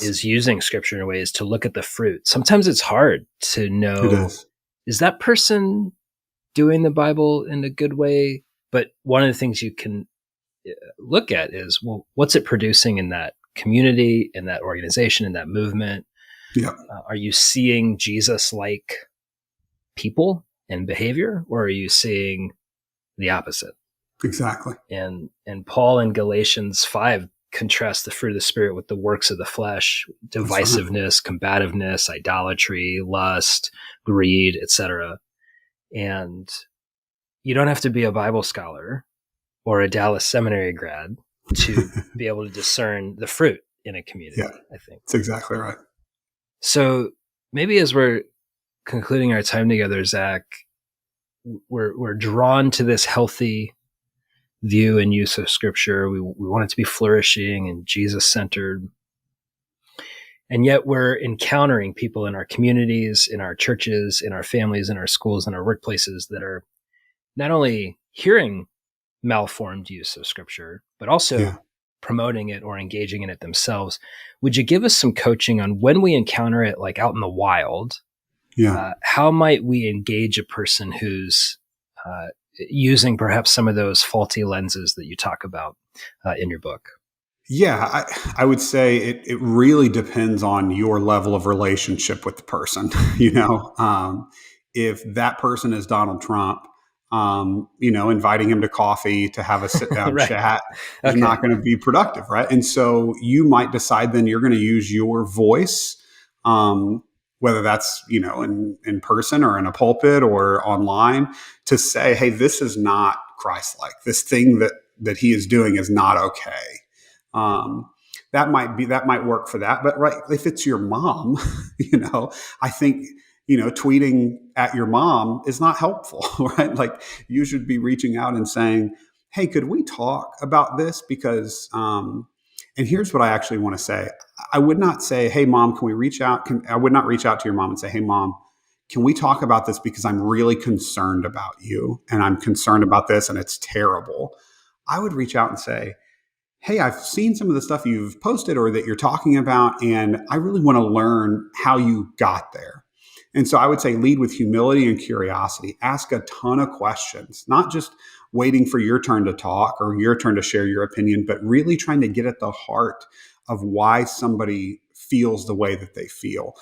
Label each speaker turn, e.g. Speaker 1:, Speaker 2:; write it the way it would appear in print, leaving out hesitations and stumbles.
Speaker 1: is using scripture in ways to look at the fruit. Sometimes it's hard to
Speaker 2: It
Speaker 1: know,
Speaker 2: is.
Speaker 1: is that person doing the Bible in a good way? But one of the things you can look at is, well, what's it producing in that community, in that organization, in that movement?
Speaker 2: Yeah,
Speaker 1: Are you seeing Jesus-like people and behavior, or are you seeing the opposite?
Speaker 2: exactly.
Speaker 1: And Paul in Galatians 5 contrasts the fruit of the Spirit with the works of the flesh:
Speaker 2: That's right.
Speaker 1: divisiveness, combativeness, idolatry, lust, greed, etc. And you don't have to be a Bible scholar or a Dallas seminary grad to be able to discern the fruit in a
Speaker 2: Yeah,
Speaker 1: community, I think.
Speaker 2: that's exactly right.
Speaker 1: So maybe as we're concluding our time together, Zach, we're drawn to this healthy view and use of scripture. We want it to be flourishing and Jesus centered. And yet we're encountering people in our communities, in our churches, in our families, in our schools, in our workplaces that are not only hearing malformed use of scripture, but
Speaker 2: Yeah,
Speaker 1: also promoting it or engaging in it themselves. Would you give us some coaching on when we encounter it, like out in the wild?
Speaker 2: yeah.
Speaker 1: How might we engage a person who's using perhaps some of those faulty lenses that you talk about in your book?
Speaker 2: Yeah, I would say it really depends on your level of relationship with the person. If that person is Donald Trump, inviting him to coffee to have a sit down
Speaker 1: Right.
Speaker 2: chat is
Speaker 1: Okay.
Speaker 2: not going to be productive, right? And so you might decide then you're going to use your voice, whether that's in person or in a pulpit or online, to say, hey, this is not Christ-like. This thing that he is doing is not okay. um, that might work for that. But right, if it's your mom, I think tweeting at your mom is not helpful, right? Like you should be reaching out and saying, hey, could we talk about this? Because and here's what I actually want to say. I would not say, hey mom, can we reach out? I would not reach out to your mom and say, hey mom, can we talk about this, because I'm really concerned about you and I'm concerned about this and it's terrible. I would reach out and say, hey, I've seen some of the stuff you've posted or that you're talking about, and I really want to learn how you got there. And so I would say lead with humility and curiosity. Ask a ton of questions, not just waiting for your turn to talk or your turn to share your opinion, but really trying to get at the heart of why somebody feels the way that they feel.